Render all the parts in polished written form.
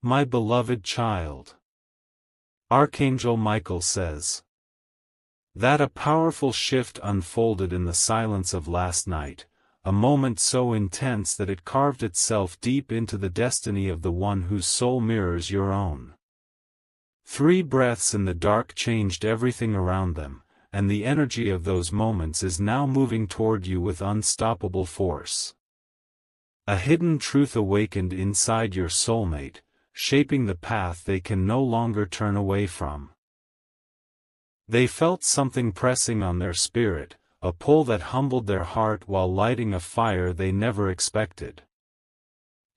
my beloved child. Archangel Michael says that a powerful shift unfolded in the silence of last night, a moment so intense that it carved itself deep into the destiny of the one whose soul mirrors your own. 3 breaths in the dark changed everything around them, and the energy of those moments is now moving toward you with unstoppable force. A hidden truth awakened inside your soulmate, shaping the path they can no longer turn away from. They felt something pressing on their spirit, a pull that humbled their heart while lighting a fire they never expected.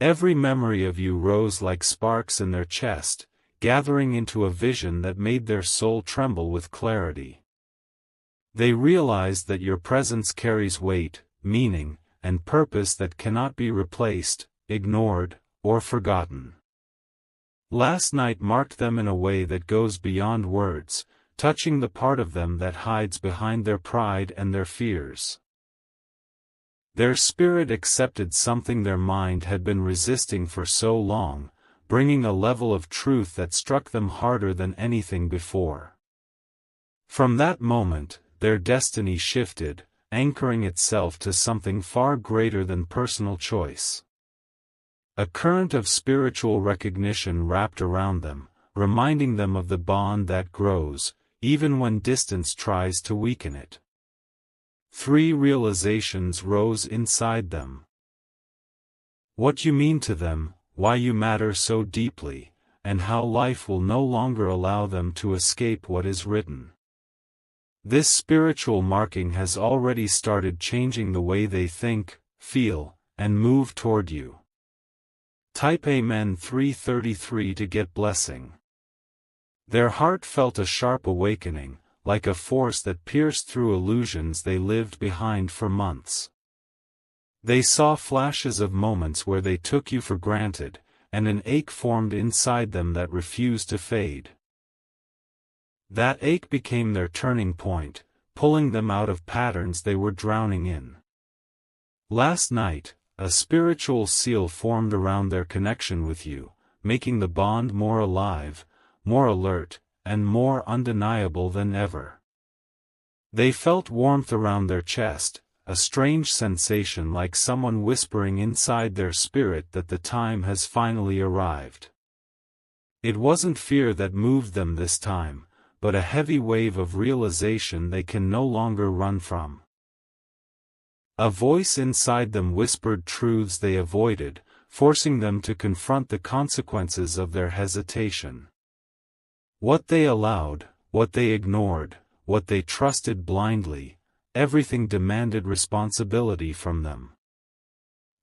Every memory of you rose like sparks in their chest, gathering into a vision that made their soul tremble with clarity. They realized that your presence carries weight, meaning, and purpose that cannot be replaced, ignored, or forgotten. Last night marked them in a way that goes beyond words, touching the part of them that hides behind their pride and their fears. Their spirit accepted something their mind had been resisting for so long, bringing a level of truth that struck them harder than anything before. From that moment, their destiny shifted, anchoring itself to something far greater than personal choice. A current of spiritual recognition wrapped around them, reminding them of the bond that grows, even when distance tries to weaken it. 3 realizations rose inside them. What you mean to them, why you matter so deeply, and how life will no longer allow them to escape what is written. This spiritual marking has already started changing the way they think, feel, and move toward you. Type Amen 333 to get blessing. Their heart felt a sharp awakening, like a force that pierced through illusions they lived behind for months. They saw flashes of moments where they took you for granted, and an ache formed inside them that refused to fade. That ache became their turning point, pulling them out of patterns they were drowning in. Last night, a spiritual seal formed around their connection with you, making the bond more alive, more alert, and more undeniable than ever. They felt warmth around their chest, a strange sensation like someone whispering inside their spirit that the time has finally arrived. It wasn't fear that moved them this time, but a heavy wave of realization they can no longer run from. A voice inside them whispered truths they avoided, forcing them to confront the consequences of their hesitation. What they allowed, what they ignored, what they trusted blindly, everything demanded responsibility from them.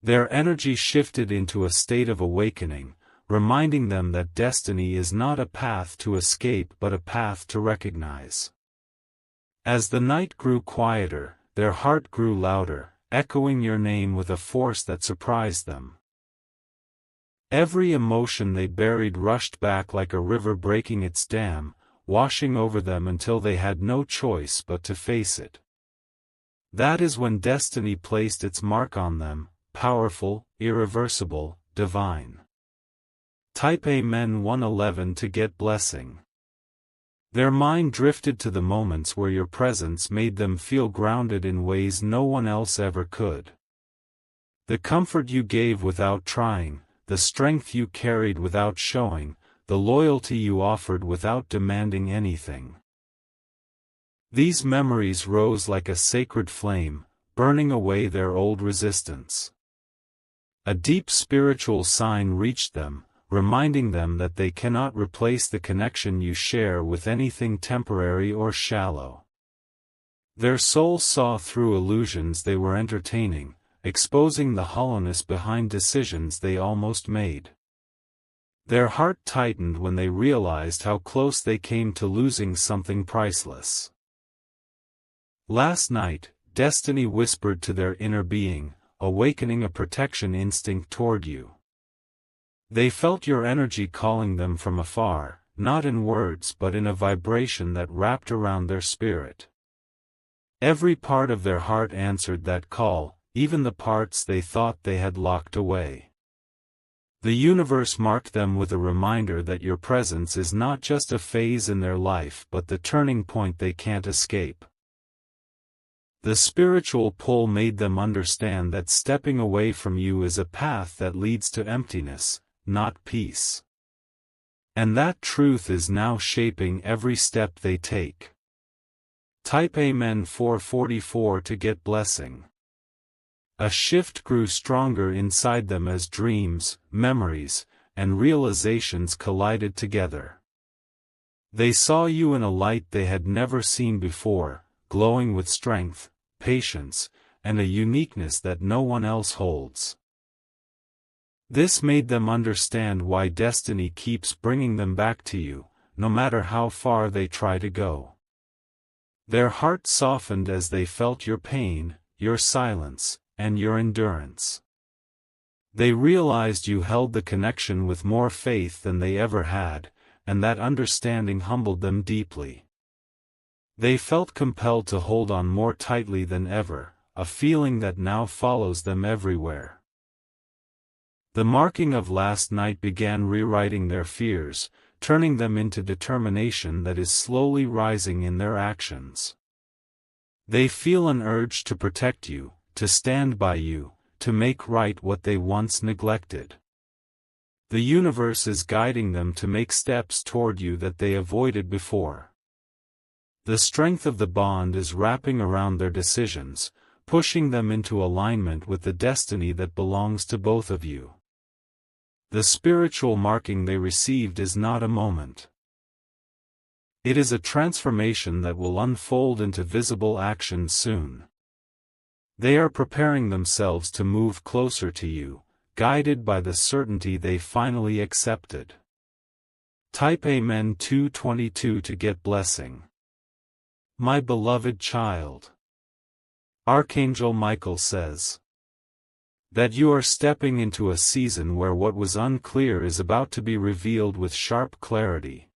Their energy shifted into a state of awakening, reminding them that destiny is not a path to escape but a path to recognize. As the night grew quieter, their heart grew louder, echoing your name with a force that surprised them. Every emotion they buried rushed back like a river breaking its dam, washing over them until they had no choice but to face it. That is when destiny placed its mark on them, powerful, irreversible, divine. Type Amen 111 to get blessing. Their mind drifted to the moments where your presence made them feel grounded in ways no one else ever could. The comfort you gave without trying, the strength you carried without showing, the loyalty you offered without demanding anything. These memories rose like a sacred flame, burning away their old resistance. A deep spiritual sign reached them, reminding them that they cannot replace the connection you share with anything temporary or shallow. Their souls saw through illusions they were entertaining, exposing the hollowness behind decisions they almost made. Their heart tightened when they realized how close they came to losing something priceless. Last night, destiny whispered to their inner being, awakening a protection instinct toward you. They felt your energy calling them from afar, not in words but in a vibration that wrapped around their spirit. Every part of their heart answered that call, even the parts they thought they had locked away. The universe marked them with a reminder that your presence is not just a phase in their life but the turning point they can't escape. The spiritual pull made them understand that stepping away from you is a path that leads to emptiness, not peace. And that truth is now shaping every step they take. Type Amen 444 to get blessing. A shift grew stronger inside them as dreams, memories, and realizations collided together. They saw you in a light they had never seen before, glowing with strength, patience, and a uniqueness that no one else holds. This made them understand why destiny keeps bringing them back to you, no matter how far they try to go. Their hearts softened as they felt your pain, your silence, and your endurance. They realized you held the connection with more faith than they ever had, and that understanding humbled them deeply. They felt compelled to hold on more tightly than ever, a feeling that now follows them everywhere. The marking of last night began rewriting their fears, turning them into determination that is slowly rising in their actions. They feel an urge to protect you, to stand by you, to make right what they once neglected. The universe is guiding them to make steps toward you that they avoided before. The strength of the bond is wrapping around their decisions, pushing them into alignment with the destiny that belongs to both of you. The spiritual marking they received is not a moment. It is a transformation that will unfold into visible action soon. They are preparing themselves to move closer to you, guided by the certainty they finally accepted. Type Amen 222 to get blessing. My beloved child. Archangel Michael says that you are stepping into a season where what was unclear is about to be revealed with sharp clarity.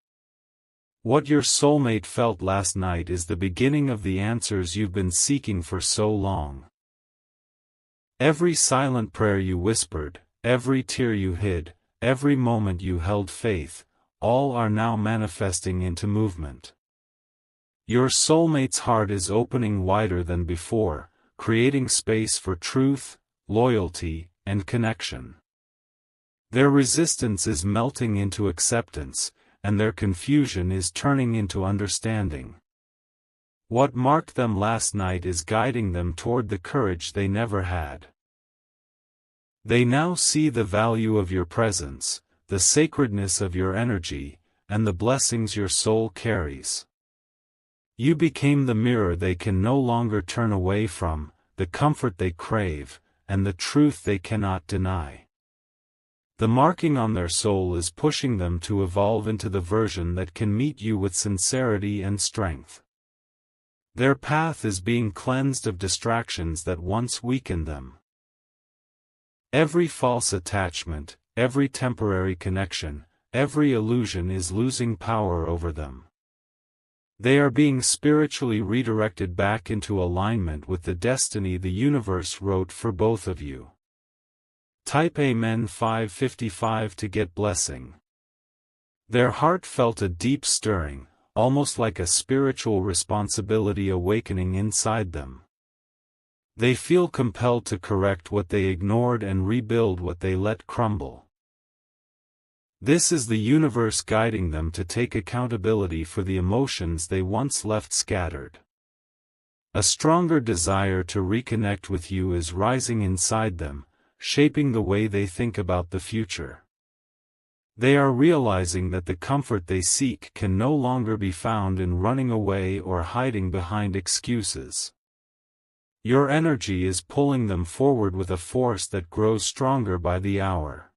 What your soulmate felt last night is the beginning of the answers you've been seeking for so long. Every silent prayer you whispered, every tear you hid, every moment you held faith, all are now manifesting into movement. Your soulmate's heart is opening wider than before, creating space for truth, loyalty, and connection. Their resistance is melting into acceptance, and their confusion is turning into understanding. What marked them last night is guiding them toward the courage they never had. They now see the value of your presence, the sacredness of your energy, and the blessings your soul carries. You became the mirror they can no longer turn away from, the comfort they crave, and the truth they cannot deny. The marking on their soul is pushing them to evolve into the version that can meet you with sincerity and strength. Their path is being cleansed of distractions that once weakened them. Every false attachment, every temporary connection, every illusion is losing power over them. They are being spiritually redirected back into alignment with the destiny the universe wrote for both of you. Type Amen 555 to get blessing. Their heart felt a deep stirring, almost like a spiritual responsibility awakening inside them. They feel compelled to correct what they ignored and rebuild what they let crumble. This is the universe guiding them to take accountability for the emotions they once left scattered. A stronger desire to reconnect with you is rising inside them, shaping the way they think about the future. They are realizing that the comfort they seek can no longer be found in running away or hiding behind excuses. Your energy is pulling them forward with a force that grows stronger by the hour.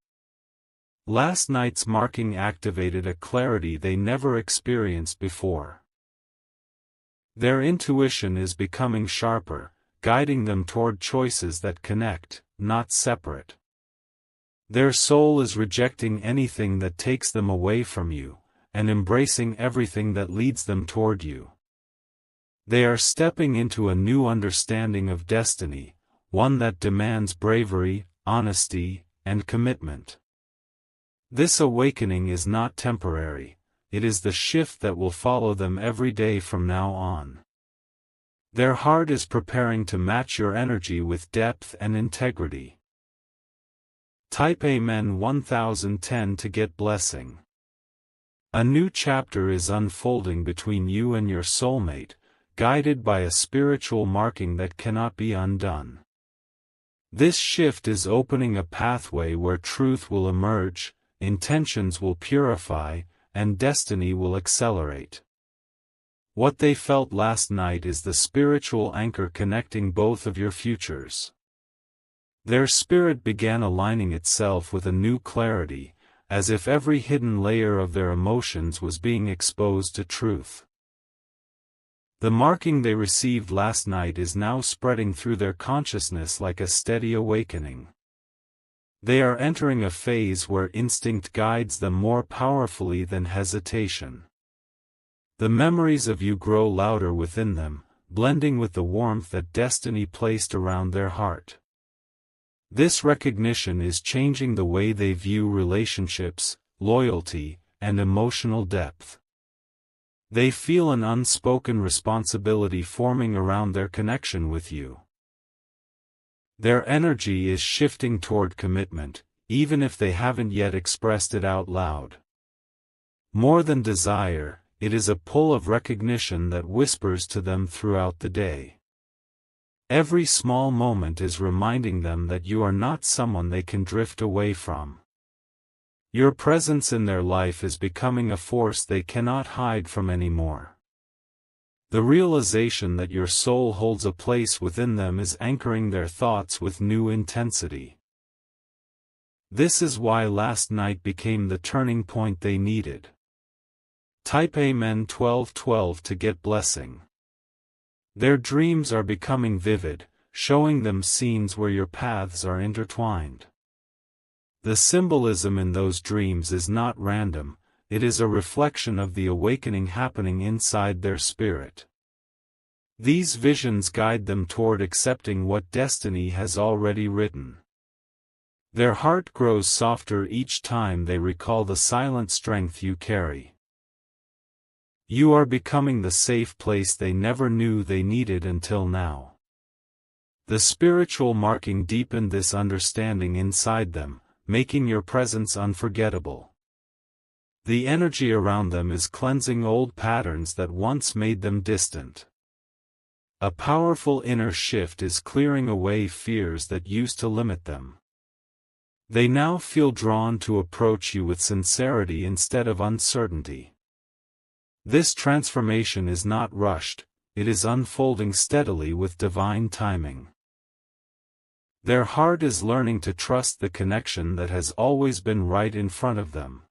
Last night's marking activated a clarity they never experienced before. Their intuition is becoming sharper, guiding them toward choices that connect, not separate. Their soul is rejecting anything that takes them away from you, and embracing everything that leads them toward you. They are stepping into a new understanding of destiny, one that demands bravery, honesty, and commitment. This awakening is not temporary, it is the shift that will follow them every day from now on. Their heart is preparing to match your energy with depth and integrity. Type Amen 1010 to get blessing. A new chapter is unfolding between you and your soulmate, guided by a spiritual marking that cannot be undone. This shift is opening a pathway where truth will emerge, intentions will purify, and destiny will accelerate. What they felt last night is the spiritual anchor connecting both of your futures. Their spirit began aligning itself with a new clarity, as if every hidden layer of their emotions was being exposed to truth. The marking they received last night is now spreading through their consciousness like a steady awakening. They are entering a phase where instinct guides them more powerfully than hesitation. The memories of you grow louder within them, blending with the warmth that destiny placed around their heart. This recognition is changing the way they view relationships, loyalty, and emotional depth. They feel an unspoken responsibility forming around their connection with you. Their energy is shifting toward commitment, even if they haven't yet expressed it out loud. More than desire, it is a pull of recognition that whispers to them throughout the day. Every small moment is reminding them that you are not someone they can drift away from. Your presence in their life is becoming a force they cannot hide from anymore. The realization that your soul holds a place within them is anchoring their thoughts with new intensity. This is why last night became the turning point they needed. Type Amen 1212 to get blessing. Their dreams are becoming vivid, showing them scenes where your paths are intertwined. The symbolism in those dreams is not random, it is a reflection of the awakening happening inside their spirit. These visions guide them toward accepting what destiny has already written. Their heart grows softer each time they recall the silent strength you carry. You are becoming the safe place they never knew they needed until now. The spiritual marking deepened this understanding inside them, making your presence unforgettable. The energy around them is cleansing old patterns that once made them distant. A powerful inner shift is clearing away fears that used to limit them. They now feel drawn to approach you with sincerity instead of uncertainty. This transformation is not rushed, it is unfolding steadily with divine timing. Their heart is learning to trust the connection that has always been right in front of them.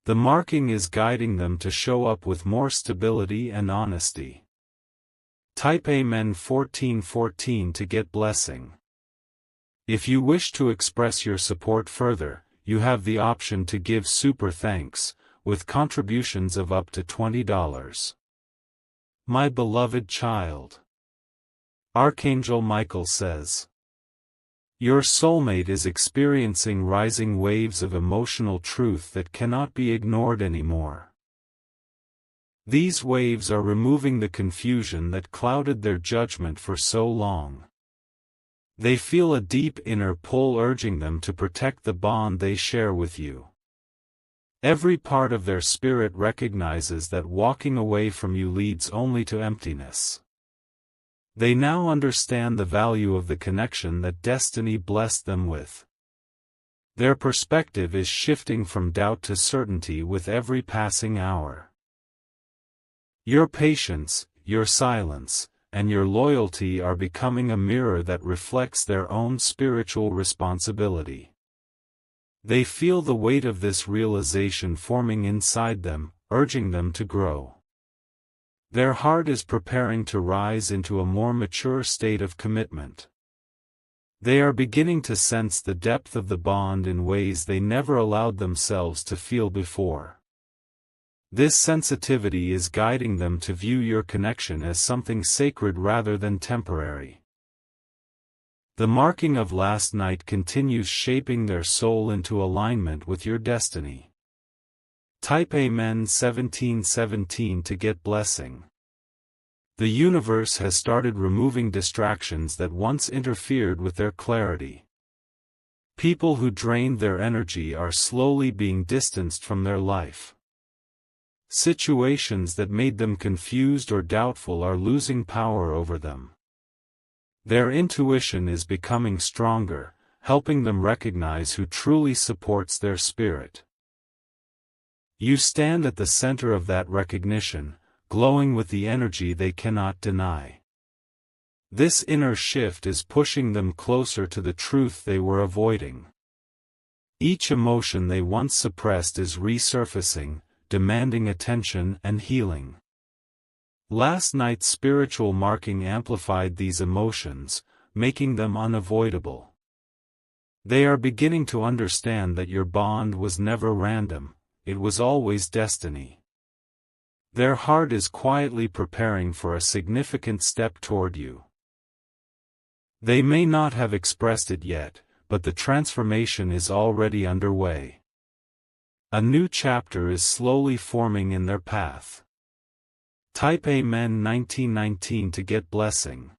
The marking is guiding them to show up with more stability and honesty. Type Amen 1414 to get blessing. If you wish to express your support further, you have the option to give super thanks, with contributions of up to $20. My beloved child. Archangel Michael says, your soulmate is experiencing rising waves of emotional truth that cannot be ignored anymore. These waves are removing the confusion that clouded their judgment for so long. They feel a deep inner pull urging them to protect the bond they share with you. Every part of their spirit recognizes that walking away from you leads only to emptiness. They now understand the value of the connection that destiny blessed them with. Their perspective is shifting from doubt to certainty with every passing hour. Your patience, your silence, and your loyalty are becoming a mirror that reflects their own spiritual responsibility. They feel the weight of this realization forming inside them, urging them to grow. Their heart is preparing to rise into a more mature state of commitment. They are beginning to sense the depth of the bond in ways they never allowed themselves to feel before. This sensitivity is guiding them to view your connection as something sacred rather than temporary. The marking of last night continues shaping their soul into alignment with your destiny. Type Amen 1717 to get blessing. The universe has started removing distractions that once interfered with their clarity. People who drained their energy are slowly being distanced from their life. Situations that made them confused or doubtful are losing power over them. Their intuition is becoming stronger, helping them recognize who truly supports their spirit. You stand at the center of that recognition, glowing with the energy they cannot deny. This inner shift is pushing them closer to the truth they were avoiding. Each emotion they once suppressed is resurfacing, demanding attention and healing. Last night's spiritual marking amplified these emotions, making them unavoidable. They are beginning to understand that your bond was never random, it was always destiny. Their heart is quietly preparing for a significant step toward you. They may not have expressed it yet, but the transformation is already underway. A new chapter is slowly forming in their path. Type Amen 1919 to get blessing.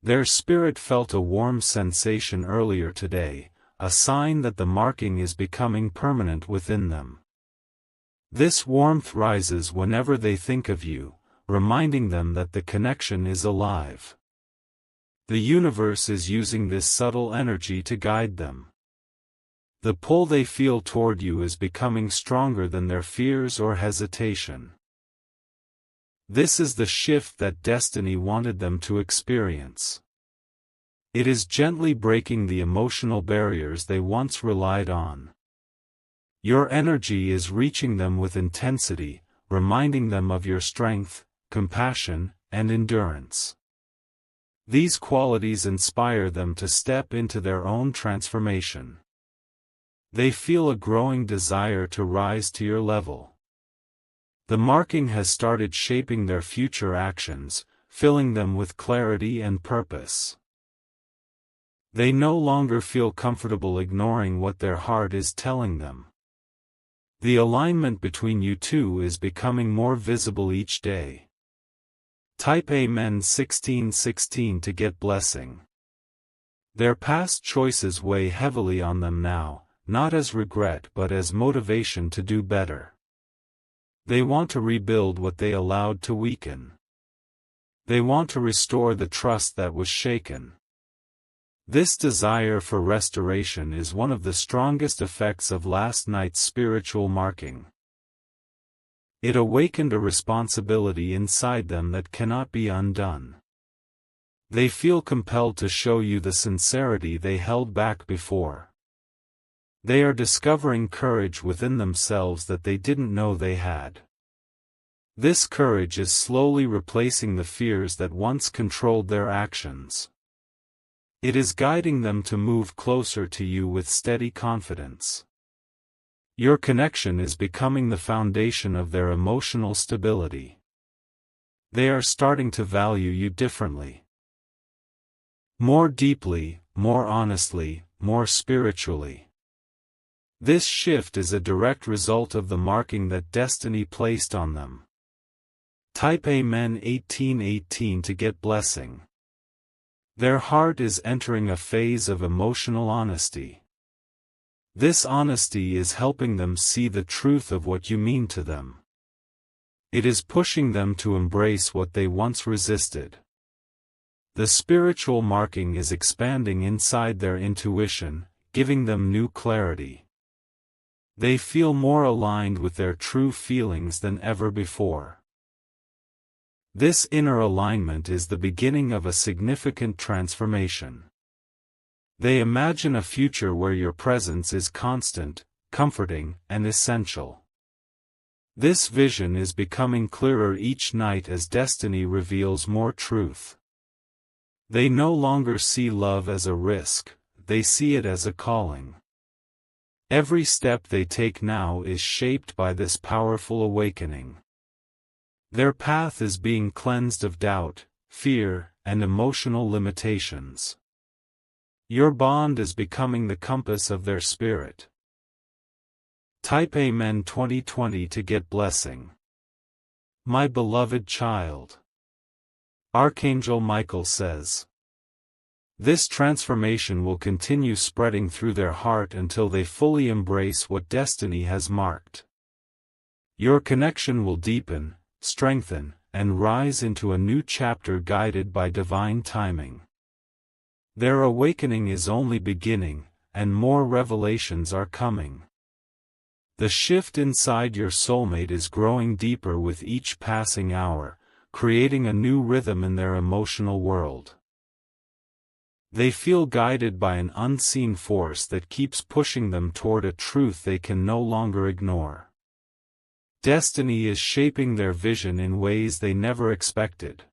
Their spirit felt a warm sensation earlier today, a sign that the marking is becoming permanent within them. This warmth rises whenever they think of you, reminding them that the connection is alive. The universe is using this subtle energy to guide them. The pull they feel toward you is becoming stronger than their fears or hesitation. This is the shift that destiny wanted them to experience. It is gently breaking the emotional barriers they once relied on. Your energy is reaching them with intensity, reminding them of your strength, compassion, and endurance. These qualities inspire them to step into their own transformation. They feel a growing desire to rise to your level. The marking has started shaping their future actions, filling them with clarity and purpose. They no longer feel comfortable ignoring what their heart is telling them. The alignment between you two is becoming more visible each day. Type Amen 1616 to get blessing. Their past choices weigh heavily on them now, not as regret but as motivation to do better. They want to rebuild what they allowed to weaken. They want to restore the trust that was shaken. This desire for restoration is one of the strongest effects of last night's spiritual marking. It awakened a responsibility inside them that cannot be undone. They feel compelled to show you the sincerity they held back before. They are discovering courage within themselves that they didn't know they had. This courage is slowly replacing the fears that once controlled their actions. It is guiding them to move closer to you with steady confidence. Your connection is becoming the foundation of their emotional stability. They are starting to value you differently. More deeply, more honestly, more spiritually. This shift is a direct result of the marking that destiny placed on them. Type Amen 1818 to get blessing. Their heart is entering a phase of emotional honesty. This honesty is helping them see the truth of what you mean to them. It is pushing them to embrace what they once resisted. The spiritual marking is expanding inside their intuition, giving them new clarity. They feel more aligned with their true feelings than ever before. This inner alignment is the beginning of a significant transformation. They imagine a future where your presence is constant, comforting, and essential. This vision is becoming clearer each night as destiny reveals more truth. They no longer see love as a risk, they see it as a calling. Every step they take now is shaped by this powerful awakening. Their path is being cleansed of doubt, fear, and emotional limitations. Your bond is becoming the compass of their spirit. Type Amen 2020 to get blessing. My beloved child. Archangel Michael says, this transformation will continue spreading through their heart until they fully embrace what destiny has marked. Your connection will deepen, strengthen, and rise into a new chapter guided by divine timing. Their awakening is only beginning, and more revelations are coming. The shift inside your soulmate is growing deeper with each passing hour, creating a new rhythm in their emotional world. They feel guided by an unseen force that keeps pushing them toward a truth they can no longer ignore. Destiny is shaping their vision in ways they never expected.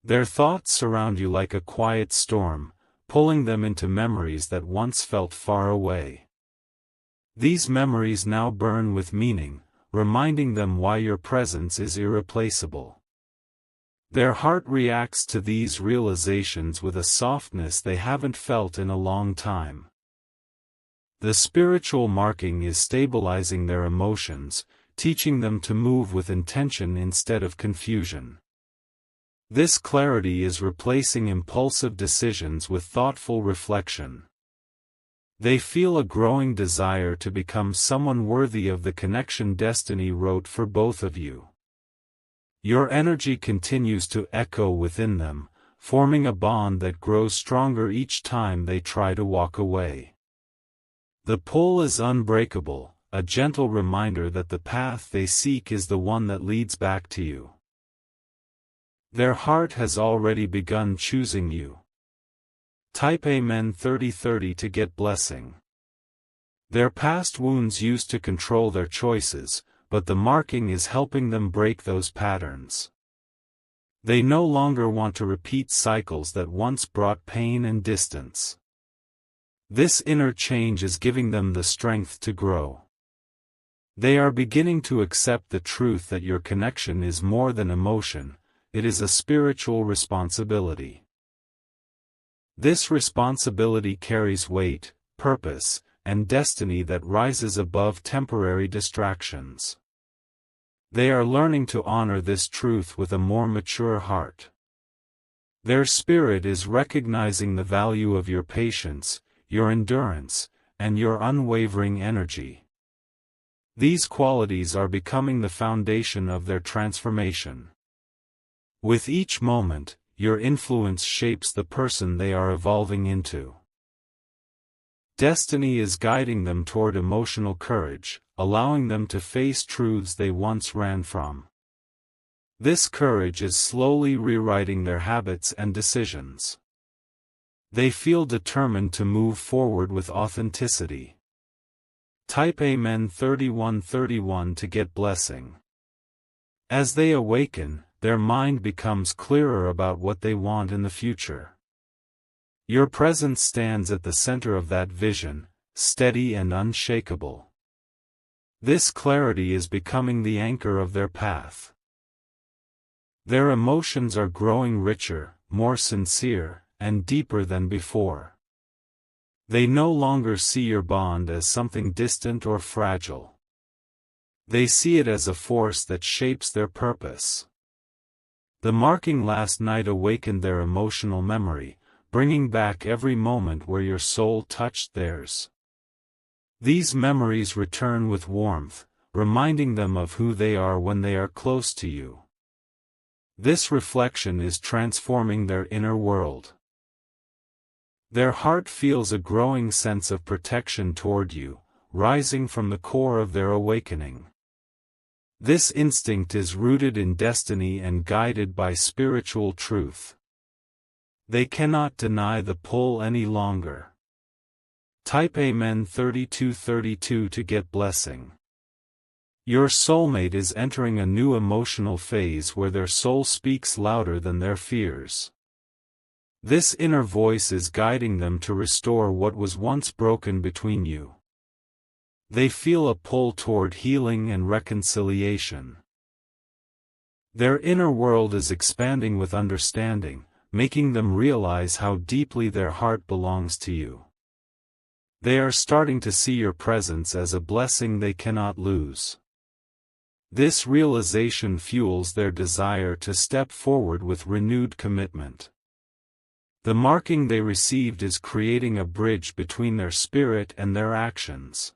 Their thoughts surround you like a quiet storm, pulling them into memories that once felt far away. These memories now burn with meaning, reminding them why your presence is irreplaceable. Their heart reacts to these realizations with a softness they haven't felt in a long time. The spiritual marking is stabilizing their emotions, teaching them to move with intention instead of confusion. This clarity is replacing impulsive decisions with thoughtful reflection. They feel a growing desire to become someone worthy of the connection destiny wrote for both of you. Your energy continues to echo within them, forming a bond that grows stronger each time they try to walk away. The pull is unbreakable, a gentle reminder that the path they seek is the one that leads back to you. Their heart has already begun choosing you. Type Amen 3030 to get blessing. Their past wounds used to control their choices, but the marking is helping them break those patterns. They no longer want to repeat cycles that once brought pain and distance. This inner change is giving them the strength to grow. They are beginning to accept the truth that your connection is more than emotion, it is a spiritual responsibility. This responsibility carries weight, purpose, and destiny that rises above temporary distractions. They are learning to honor this truth with a more mature heart. Their spirit is recognizing the value of your patience, your endurance, and your unwavering energy. These qualities are becoming the foundation of their transformation. With each moment, your influence shapes the person they are evolving into. Destiny is guiding them toward emotional courage, allowing them to face truths they once ran from. This courage is slowly rewriting their habits and decisions. They feel determined to move forward with authenticity. Type Amen 3131 to get blessing. As they awaken, their mind becomes clearer about what they want in the future. Your presence stands at the center of that vision, steady and unshakable. This clarity is becoming the anchor of their path. Their emotions are growing richer, more sincere, and deeper than before. They no longer see your bond as something distant or fragile. They see it as a force that shapes their purpose. The marking last night awakened their emotional memory, bringing back every moment where your soul touched theirs. These memories return with warmth, reminding them of who they are when they are close to you. This reflection is transforming their inner world. Their heart feels a growing sense of protection toward you, rising from the core of their awakening. This instinct is rooted in destiny and guided by spiritual truth. They cannot deny the pull any longer. Type Amen 3232 to get blessing. Your soulmate is entering a new emotional phase where their soul speaks louder than their fears. This inner voice is guiding them to restore what was once broken between you. They feel a pull toward healing and reconciliation. Their inner world is expanding with understanding, making them realize how deeply their heart belongs to you. They are starting to see your presence as a blessing they cannot lose. This realization fuels their desire to step forward with renewed commitment. The marking they received is creating a bridge between their spirit and their actions.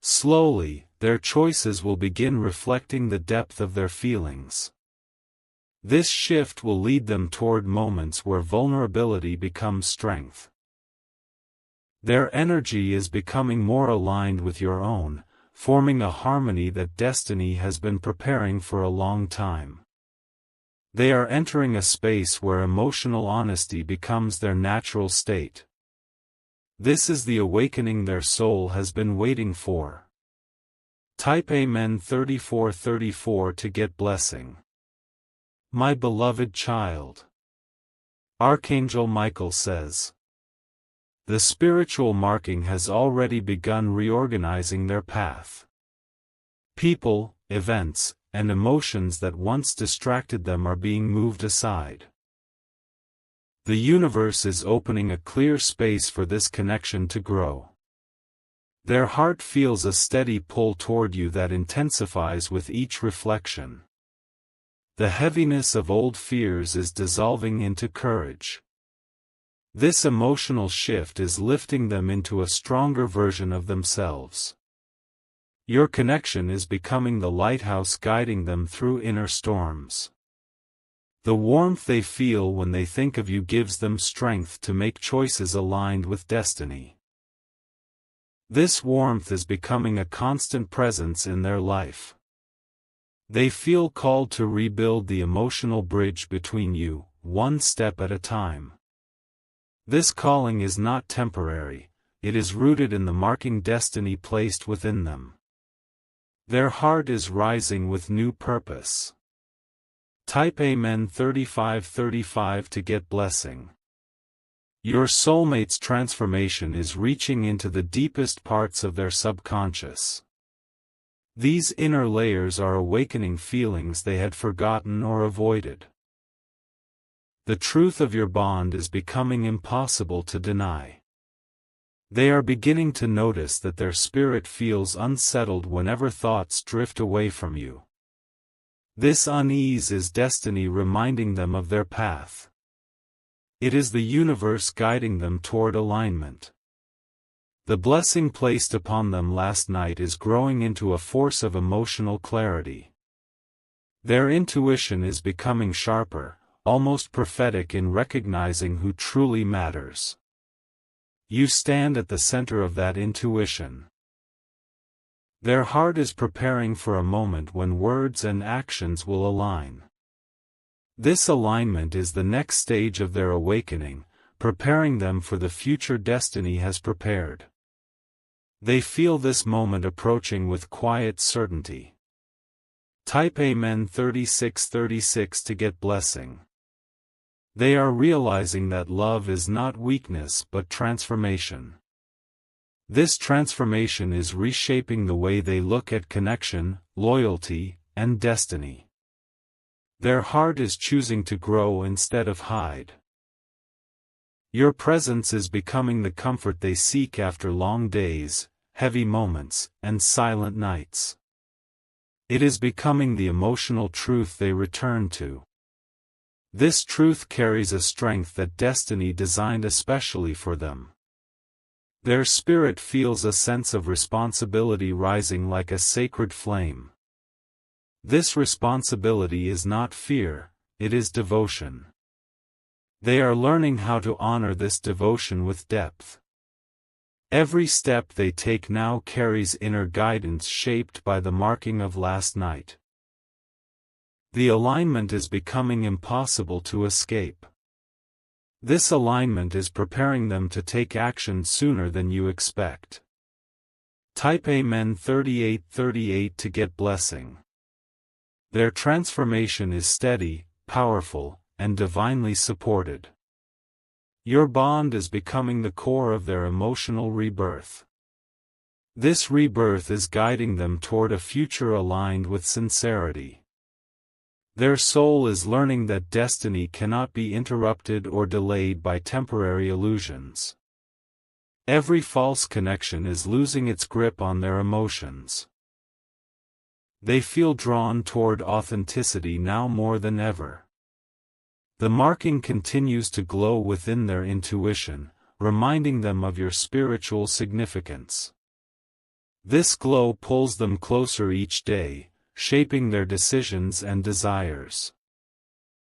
Slowly, their choices will begin reflecting the depth of their feelings. This shift will lead them toward moments where vulnerability becomes strength. Their energy is becoming more aligned with your own, forming a harmony that destiny has been preparing for a long time. They are entering a space where emotional honesty becomes their natural state. This is the awakening their soul has been waiting for. Type Amen 3434 to get blessing. My beloved child. Archangel Michael says, the spiritual marking has already begun reorganizing their path. People, events, and emotions that once distracted them are being moved aside. The universe is opening a clear space for this connection to grow. Their heart feels a steady pull toward you that intensifies with each reflection. The heaviness of old fears is dissolving into courage. This emotional shift is lifting them into a stronger version of themselves. Your connection is becoming the lighthouse guiding them through inner storms. The warmth they feel when they think of you gives them strength to make choices aligned with destiny. This warmth is becoming a constant presence in their life. They feel called to rebuild the emotional bridge between you, one step at a time. This calling is not temporary, it is rooted in the marking destiny placed within them. Their heart is rising with new purpose. Type Amen 3535 to get blessing. Your soulmate's transformation is reaching into the deepest parts of their subconscious. These inner layers are awakening feelings they had forgotten or avoided. The truth of your bond is becoming impossible to deny. They are beginning to notice that their spirit feels unsettled whenever thoughts drift away from you. This unease is destiny reminding them of their path. It is the universe guiding them toward alignment. The blessing placed upon them last night is growing into a force of emotional clarity. Their intuition is becoming sharper, almost prophetic in recognizing who truly matters. You stand at the center of that intuition. Their heart is preparing for a moment when words and actions will align. This alignment is the next stage of their awakening, preparing them for the future destiny has prepared. They feel this moment approaching with quiet certainty. Type Amen 3636 to get blessing. They are realizing that love is not weakness but transformation. This transformation is reshaping the way they look at connection, loyalty, and destiny. Their heart is choosing to grow instead of hide. Your presence is becoming the comfort they seek after long days, heavy moments, and silent nights. It is becoming the emotional truth they return to. This truth carries a strength that destiny designed especially for them. Their spirit feels a sense of responsibility rising like a sacred flame. This responsibility is not fear, it is devotion. They are learning how to honor this devotion with depth. Every step they take now carries inner guidance shaped by the marking of last night. The alignment is becoming impossible to escape. This alignment is preparing them to take action sooner than you expect. Type Amen 3838 to get blessing. Their transformation is steady, powerful, and divinely supported. Your bond is becoming the core of their emotional rebirth. This rebirth is guiding them toward a future aligned with sincerity. Their soul is learning that destiny cannot be interrupted or delayed by temporary illusions. Every false connection is losing its grip on their emotions. They feel drawn toward authenticity now more than ever. The marking continues to glow within their intuition, reminding them of your spiritual significance. This glow pulls them closer each day, shaping their decisions and desires.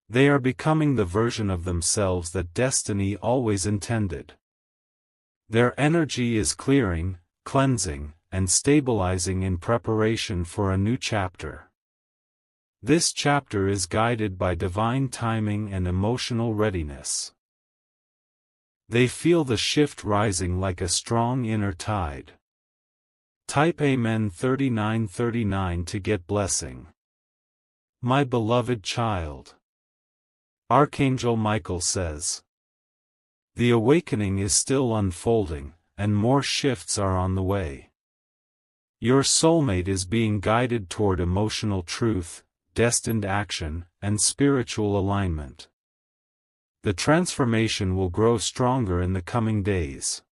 They are becoming the version of themselves that destiny always intended. Their energy is clearing, cleansing, and stabilizing in preparation for a new chapter. This chapter is guided by divine timing and emotional readiness. They feel the shift rising like a strong inner tide. Type Amen 3939 to get blessing. My beloved child. Archangel Michael says, the awakening is still unfolding, and more shifts are on the way. Your soulmate is being guided toward emotional truth, destined action, and spiritual alignment. The transformation will grow stronger in the coming days.